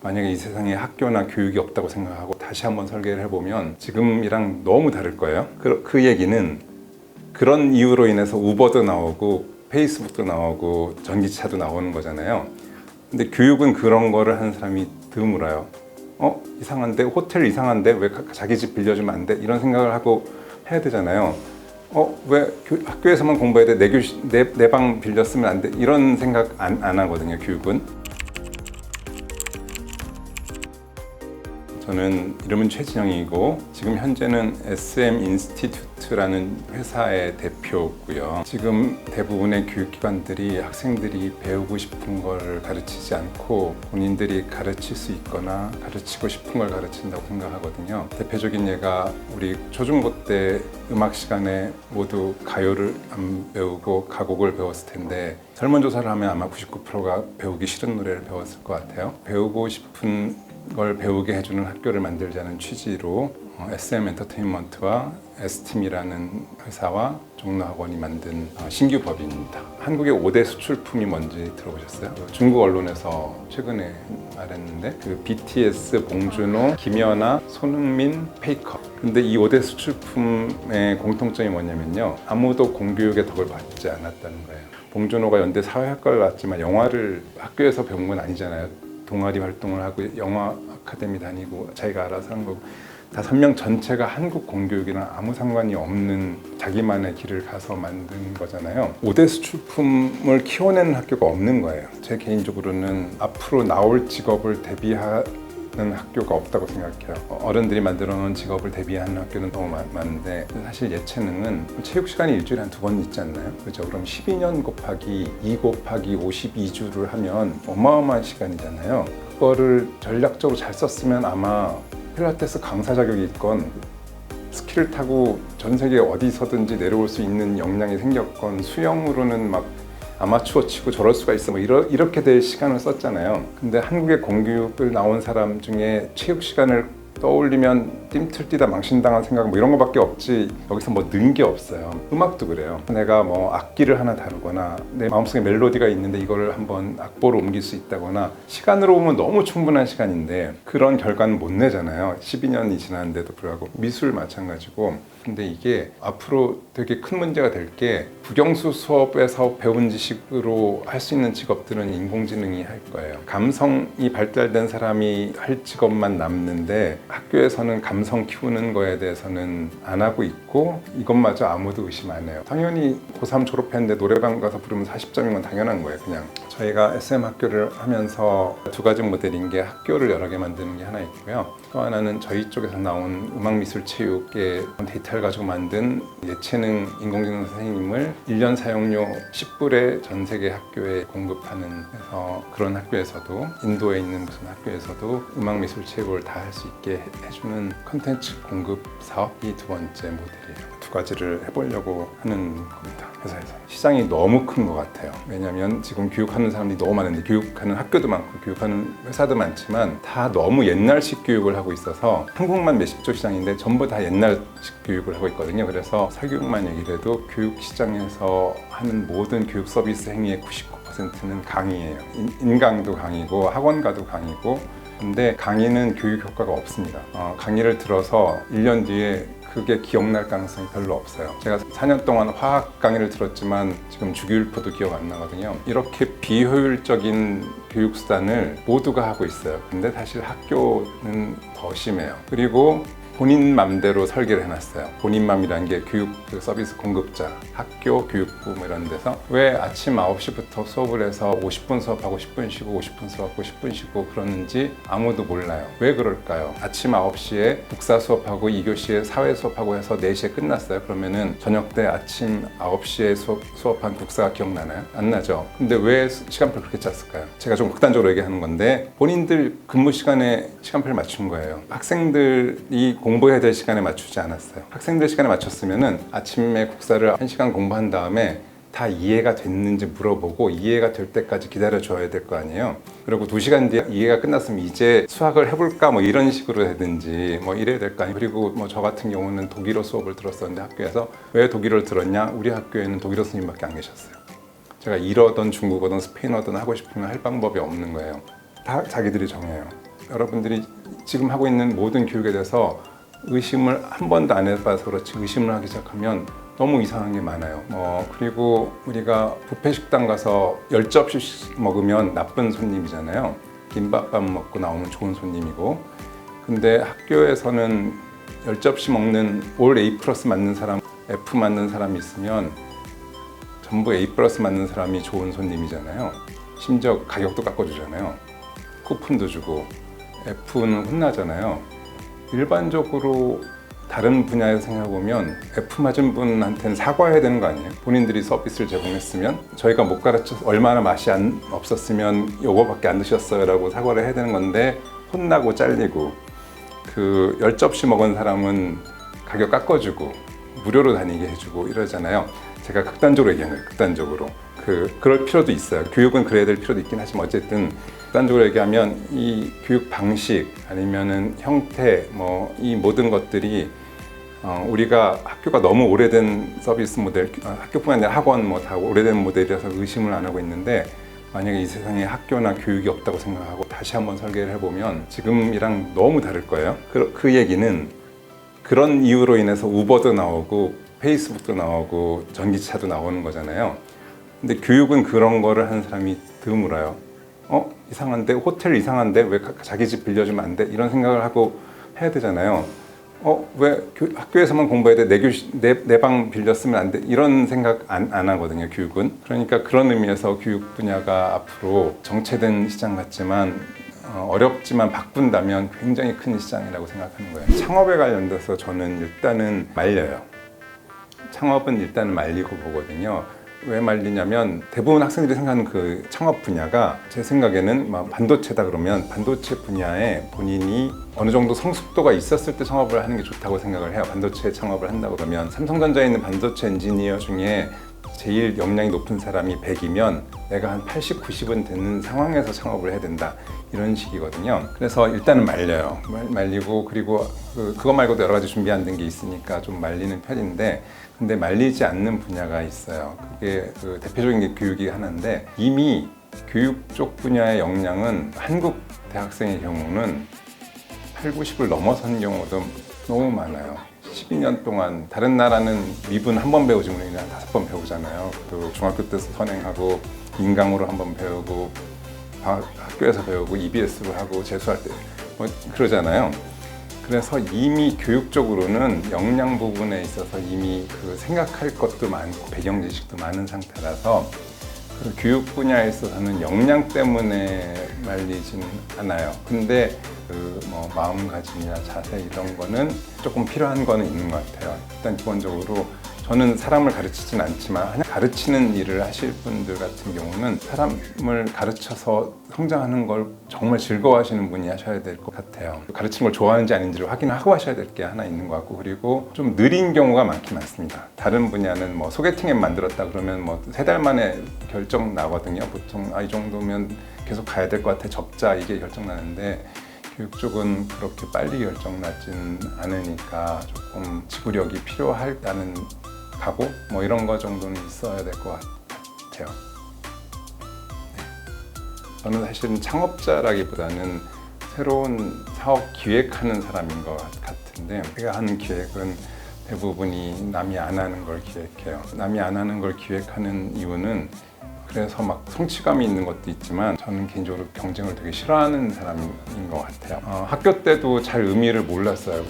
만약에 이 세상에 학교나 교육이 없다고 생각하고 다시 한번 설계를 해보면 지금이랑 너무 다를 거예요. 그 얘기는 그런 이유로 인해서 우버도 나오고 페이스북도 나오고 전기차도 나오는 거잖아요. 근데 교육은 그런 거를 하는 사람이 드물어요. 이상한데? 호텔 이상한데? 왜 자기 집 빌려주면 안 돼? 이런 생각을 하고 해야 되잖아요. 왜 학교에서만 공부해야 돼? 내 방 빌렸으면 안 돼? 이런 생각 안 하거든요, 교육은. 저는 이름은 최진영이고 지금 현재는 SM 인스티튜트라는 회사의 대표고요. 지금 대부분의 교육기관들이 학생들이 배우고 싶은 걸 가르치지 않고 본인들이 가르칠 수 있거나 가르치고 싶은 걸 가르친다고 생각하거든요. 대표적인 예가 우리 초중고 때 음악 시간에 모두 가요를 안 배우고 가곡을 배웠을 텐데 설문조사를 하면 아마 99%가 배우기 싫은 노래를 배웠을 것 같아요. 배우고 싶은 걸 배우게 해주는 학교를 만들자는 취지로 SM 엔터테인먼트와 S팀이라는 회사와 종로학원이 만든 신규 법인입니다. 한국의 5대 수출품이 뭔지 들어보셨어요? 중국 언론에서 최근에 말했는데 그 BTS, 봉준호, 김연아, 손흥민, 페이커. 근데 이 5대 수출품의 공통점이 뭐냐면요, 아무도 공교육의 덕을 받지 않았다는 거예요. 봉준호가 연대 사회학과를 나왔지만 영화를 학교에서 배운 건 아니잖아요. 동아리 활동을 하고 영화 아카데미 다니고 자기가 알아서 한 거고, 5명 전체가 한국 공교육이랑 아무 상관이 없는 자기만의 길을 가서 만든 거잖아요. 5대 수출품을 키워내는 학교가 없는 거예요. 제 개인적으로는 앞으로 나올 직업을 대비하는 학교가 없다고 생각해요. 어른들이 만들어 놓은 직업을 대비하는 학교는 너무 많은데 사실 예체능은 체육 시간이 일주일에 한 2번 있지 않나요? 그렇죠? 그럼 12년 곱하기 2 곱하기 52주를 하면 어마어마한 시간이잖아요. 그거를 전략적으로 잘 썼으면 아마 필라테스 강사 자격이 있건 스키를 타고 전 세계 어디서든지 내려올 수 있는 역량이 생겼건 수영으로는 막 아마추어 치고 저럴 수가 있어 뭐 이렇게 될 시간을 썼잖아요. 근데 한국의 공교육을 나온 사람 중에 체육 시간을 떠올리면 뜀틀 뛰다 망신당한 생각 뭐 이런 거밖에 없지 여기서 뭐 는 게 없어요. 음악도 그래요. 내가 뭐 악기를 하나 다루거나 내 마음속에 멜로디가 있는데 이거를 한번 악보로 옮길 수 있다거나 시간으로 보면 너무 충분한 시간인데 그런 결과는 못 내잖아요. 12년이 지났는데도 불구하고. 미술 마찬가지고. 근데 이게 앞으로 되게 큰 문제가 될 게 국영수 수업에서 배운 지식으로 할 수 있는 직업들은 인공지능이 할 거예요. 감성이 발달된 사람이 할 직업만 남는데 학교에서는 감성 키우는 거에 대해서는 안 하고 있고 이것마저 아무도 의심 안 해요. 당연히 고3 졸업했는데 노래방 가서 부르면 40점인 건 당연한 거예요. 그냥 저희가 SM 학교를 하면서 2가지 모델인 게 학교를 여러 개 만드는 게 하나 있고요. 또 하나는 저희 쪽에서 나온 음악미술체육의 데이터를 가지고 만든 예체능 인공지능 선생님을 1년 사용료 10불에 전 세계 학교에 공급하는, 그래서 그런 학교에서도 인도에 있는 무슨 학교에서도 음악미술체육을 다 할 수 있게 해주는 컨텐츠 공급 사업이 2번째 모델이에요. 2가지를 해보려고 하는 겁니다. 회사에서. 시장이 너무 큰 것 같아요. 왜냐하면 지금 교육하는 사람들이 너무 많은데 교육하는 학교도 많고 교육하는 회사도 많지만 다 너무 옛날식 교육을 하고 있어서 한국만 몇십 조 시장인데 전부 다 옛날식 교육을 하고 있거든요. 그래서 사교육만 얘기를 해도 교육 시장에서 하는 모든 교육 서비스 행위의 99%는 강의예요. 인강도 강의고 학원가도 강의고. 근데 강의는 교육 효과가 없습니다. 강의를 들어서 1년 뒤에 그게 기억날 가능성이 별로 없어요. 제가 4년 동안 화학 강의를 들었지만 지금 주기율표도 기억 안 나거든요. 이렇게 비효율적인 교육수단을 모두가 하고 있어요. 근데 사실 학교는 더 심해요. 그리고 본인 맘대로 설계를 해놨어요. 본인 맘이라는 게 교육 서비스 공급자, 학교, 교육부 뭐 이런 데서 왜 아침 9시부터 수업을 해서 50분 수업하고 10분 쉬고 50분 수업하고 10분 쉬고 그러는지 아무도 몰라요. 왜 그럴까요? 아침 9시에 국사 수업하고 2교시에 사회 수업하고 해서 4시에 끝났어요. 그러면은 저녁 때 아침 9시에 수업한 국사가 기억나나요? 안 나죠. 근데 왜 시간표를 그렇게 짰을까요? 제가 좀 극단적으로 얘기하는 건데 본인들 근무 시간에 시간표를 맞춘 거예요. 학생들이 공부해야 될 시간에 맞추지 않았어요. 학생들 시간에 맞췄으면은 아침에 국사를 1시간 공부한 다음에 다 이해가 됐는지 물어보고 이해가 될 때까지 기다려줘야 될 거 아니에요. 그리고 2시간 뒤에 이해가 끝났으면 이제 수학을 해볼까 뭐 이런 식으로 되든지 뭐 이래야 될 거 아니에요. 그리고 뭐 저 같은 경우는 독일어 수업을 들었었는데 학교에서 왜 독일어를 들었냐? 우리 학교에는 독일어 선생님밖에 안 계셨어요. 제가 일어든 중국어든 스페인어든 하고 싶으면 할 방법이 없는 거예요. 다 자기들이 정해요. 여러분들이 지금 하고 있는 모든 교육에 대해서 의심을 한 번도 안 해봐서 그렇지 의심을 하기 시작하면 너무 이상한 게 많아요. 그리고 우리가 뷔페 식당 가서 10접시씩 먹으면 나쁜 손님이잖아요. 김밥밥 먹고 나오면 좋은 손님이고, 근데 학교에서는 10접시 먹는 올 A 플러스 맞는 사람, F 맞는 사람이 있으면 전부 A 플러스 맞는 사람이 좋은 손님이잖아요. 심지어 가격도 깎아주잖아요. 쿠폰도 주고. F는 혼나잖아요. 일반적으로 다른 분야에서 생각해보면 F 맞은 분한테는 사과해야 되는 거 아니에요? 본인들이 서비스를 제공했으면 저희가 못 가르쳐서 얼마나 맛이 없었으면 요거밖에 안 드셨어요 라고 사과를 해야 되는 건데, 혼나고 잘리고, 그 10접시 먹은 사람은 가격 깎아주고 무료로 다니게 해주고 이러잖아요. 제가 극단적으로 얘기한 거예요. 극단적으로. 그럴 필요도 있어요. 교육은 그래야 될 필요도 있긴 하지만 어쨌든 극단적으로 얘기하면 이 교육 방식 아니면은 형태 이 모든 것들이 우리가 학교가 너무 오래된 서비스 모델, 학교뿐만 아니라 학원 다 오래된 모델이라서 의심을 안 하고 있는데, 만약에 이 세상에 학교나 교육이 없다고 생각하고 다시 한번 설계를 해보면 지금이랑 너무 다를 거예요. 그 얘기는 그런 이유로 인해서 우버도 나오고 페이스북도 나오고 전기차도 나오는 거잖아요. 근데 교육은 그런 거를 하는 사람이 드물어요. 이상한데? 호텔 이상한데? 왜 자기 집 빌려주면 안 돼? 이런 생각을 하고 해야 되잖아요. 왜 학교에서만 공부해야 돼? 내 방 빌렸으면 안 돼? 이런 생각 안 하거든요, 교육은. 그러니까 그런 의미에서 교육 분야가 앞으로 정체된 시장 같지만 어렵지만 바꾼다면 굉장히 큰 시장이라고 생각하는 거예요. 창업에 관련돼서 저는 일단은 말려요. 창업은 일단은 말리고 보거든요. 왜 말리냐면 대부분 학생들이 생각하는 그 창업 분야가 제 생각에는 반도체다 그러면 반도체 분야에 본인이 어느 정도 성숙도가 있었을 때 창업을 하는 게 좋다고 생각을 해요. 반도체 창업을 한다고 그러면 삼성전자에 있는 반도체 엔지니어 중에 제일 역량이 높은 사람이 100이면 내가 한 80, 90은 되는 상황에서 창업을 해야 된다, 이런 식이거든요. 그래서 일단은 말려요. 말리고, 그리고 그거 말고도 여러 가지 준비 안 된 게 있으니까 좀 말리는 편인데, 근데 말리지 않는 분야가 있어요. 그게 대표적인 게 교육이 하나인데, 이미 교육 쪽 분야의 역량은 한국 대학생의 경우는 8, 90을 넘어선 경우도 너무 많아요. 12년 동안 다른 나라는 미분 한 번 배우지 우리는 5번 배우잖아요. 또 중학교 때서 선행하고 인강으로 한 번 배우고 학교에서 배우고 EBS로 하고 재수할 때 그러잖아요. 그래서 이미 교육적으로는 역량 부분에 있어서 이미 생각할 것도 많고 배경 지식도 많은 상태라서 교육 분야에 있어서는 역량 때문에 말리진 않아요. 근데 마음가짐이나 자세 이런 거는 조금 필요한 거는 있는 것 같아요. 일단 기본적으로 저는 사람을 가르치진 않지만 가르치는 일을 하실 분들 같은 경우는 사람을 가르쳐서 성장하는 걸 정말 즐거워하시는 분이 하셔야 될 것 같아요. 가르치는 걸 좋아하는지 아닌지를 확인하고 하셔야 될 게 하나 있는 것 같고, 그리고 좀 느린 경우가 많습니다. 다른 분야는 소개팅 앱 만들었다 그러면 3달 만에 결정 나거든요. 보통 이 정도면 계속 가야 될 것 같아, 접자, 이게 결정 나는데 교육 쪽은 그렇게 빨리 결정 나진 않으니까 조금 지구력이 필요하다는 각오 이런 거 정도는 있어야 될 것 같아요. 네. 저는 사실은 창업자라기보다는 새로운 사업 기획하는 사람인 것 같은데, 제가 하는 기획은 대부분이 남이 안 하는 걸 기획해요. 남이 안 하는 걸 기획하는 이유는 그래서 성취감이 있는 것도 있지만 저는 개인적으로 경쟁을 되게 싫어하는 사람인 것 같아요. 학교 때도 잘 의미를 몰랐어요.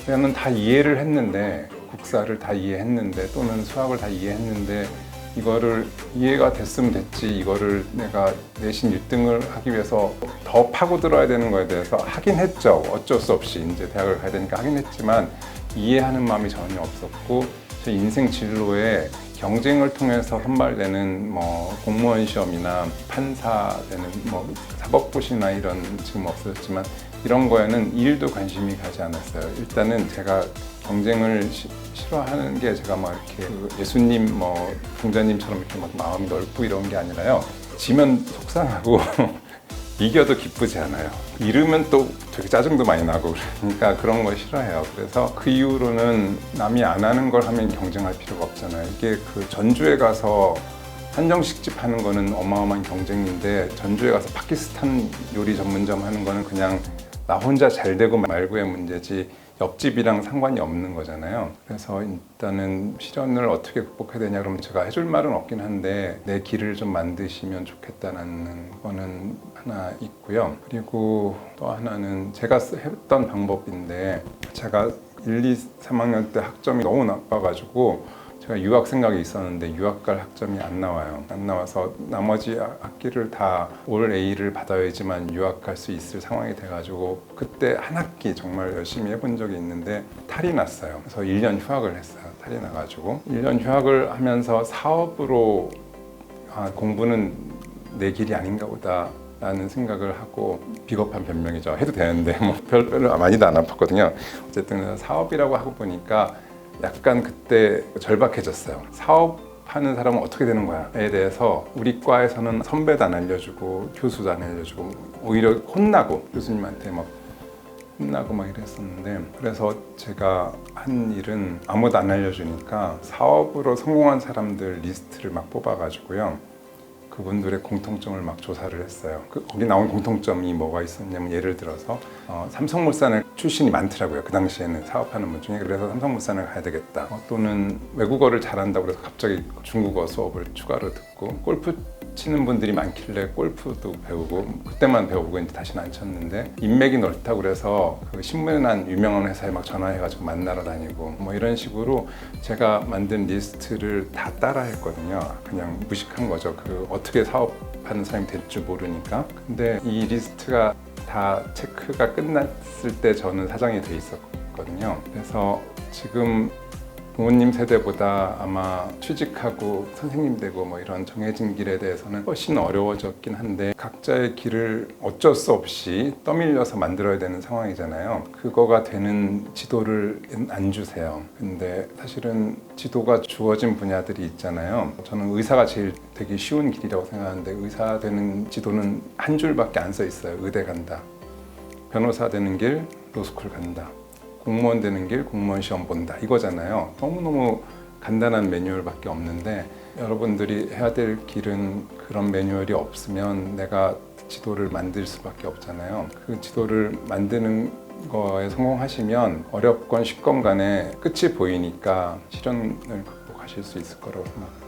그냥 다 이해를 했는데, 국사를 다 이해했는데 또는 수학을 다 이해했는데 이거를 이해가 됐으면 됐지, 이거를 내가 내신 1등을 하기 위해서 더 파고들어야 되는 거에 대해서 하긴 했죠. 어쩔 수 없이 이제 대학을 가야 되니까 하긴 했지만 이해하는 마음이 전혀 없었고, 제 인생 진로에 경쟁을 통해서 선발되는 공무원 시험이나 판사 되는 사법고시나 이런, 지금 없어졌지만 이런 거에는 1도 관심이 가지 않았어요. 일단은 제가 경쟁을 싫어하는 게 제가 이렇게 예수님 공자님처럼 이렇게 마음이 넓고 이런 게 아니라요. 지면 속상하고 이겨도 기쁘지 않아요. 잃으면 또 되게 짜증도 많이 나고, 그러니까 그런 걸 싫어해요. 그래서 그 이후로는 남이 안 하는 걸 하면 경쟁할 필요가 없잖아요. 이게 전주에 가서 한정식집 하는 거는 어마어마한 경쟁인데 전주에 가서 파키스탄 요리 전문점 하는 거는 그냥 나 혼자 잘 되고 말고의 문제지 옆집이랑 상관이 없는 거잖아요. 그래서 일단은 시련을 어떻게 극복해야 되냐 그러면 제가 해줄 말은 없긴 한데 내 길을 좀 만드시면 좋겠다는 거는 하나 있고요. 그리고 또 하나는 제가 했던 방법인데 제가 1, 2, 3학년 때 학점이 너무 나빠가지고 제가 유학 생각이 있었는데 유학 갈 학점이 안 나와요. 안 나와서 나머지 학기를 다 올 A를 받아야지만 유학 갈 수 있을 상황이 돼가지고 그때 한 학기 정말 열심히 해본 적이 있는데 탈이 났어요. 그래서 1년 휴학을 했어요. 탈이 나가지고 1년 휴학을 하면서 사업으로 공부는 내 길이 아닌가 보다 라는 생각을 하고 비겁한 변명이죠. 해도 되는데 뭐 별로 많이도 안 아팠거든요. 어쨌든 사업이라고 하고 보니까 약간 그때 절박해졌어요. 사업하는 사람은 어떻게 되는 거야에 대해서 우리 과에서는 선배도 안 알려주고 교수도 안 알려주고 오히려 혼나고 교수님한테 막 혼나고 막 이랬었는데 그래서 제가 한 일은 아무도 안 알려주니까 사업으로 성공한 사람들 리스트를 막 뽑아가지고요. 그분들의 공통점을 막 조사를 했어요. 거기 나온 공통점이 뭐가 있었냐면 예를 들어서 삼성물산을 출신이 많더라고요. 그 당시에는 사업하는 분 중에. 그래서 삼성물산을 가야 되겠다. 또는 외국어를 잘한다고 해서 갑자기 중국어 수업을 추가로 듣고 골프 치는 분들이 많길래 골프도 배우고 그때만 배우고 이제 다시는 안 쳤는데 인맥이 넓다고 그래서 그 신문에 난 유명한 회사에 막 전화해가지고 만나러 다니고 뭐 이런 식으로 제가 만든 리스트를 다 따라 했거든요. 그냥 무식한 거죠. 어떻게 사업하는 사람이 될 줄 모르니까. 근데 이 리스트가 다 체크가 끝났을 때 저는 사장이 돼 있었거든요. 그래서 지금 부모님 세대보다 아마 취직하고 선생님 되고 뭐 이런 정해진 길에 대해서는 훨씬 어려워졌긴 한데 각자의 길을 어쩔 수 없이 떠밀려서 만들어야 되는 상황이잖아요. 그거가 되는 지도를 안 주세요. 근데 사실은 지도가 주어진 분야들이 있잖아요. 저는 의사가 제일 되기 쉬운 길이라고 생각하는데 의사 되는 지도는 한 줄밖에 안 써 있어요. 의대 간다. 변호사 되는 길, 로스쿨 간다. 공무원 되는 길, 공무원 시험 본다 이거잖아요. 너무너무 간단한 매뉴얼밖에 없는데 여러분들이 해야 될 길은 그런 매뉴얼이 없으면 내가 지도를 만들 수밖에 없잖아요. 그 지도를 만드는 거에 성공하시면 어렵건 쉽건 간에 끝이 보이니까 시련을 극복하실 수 있을 거라고 생각합니다.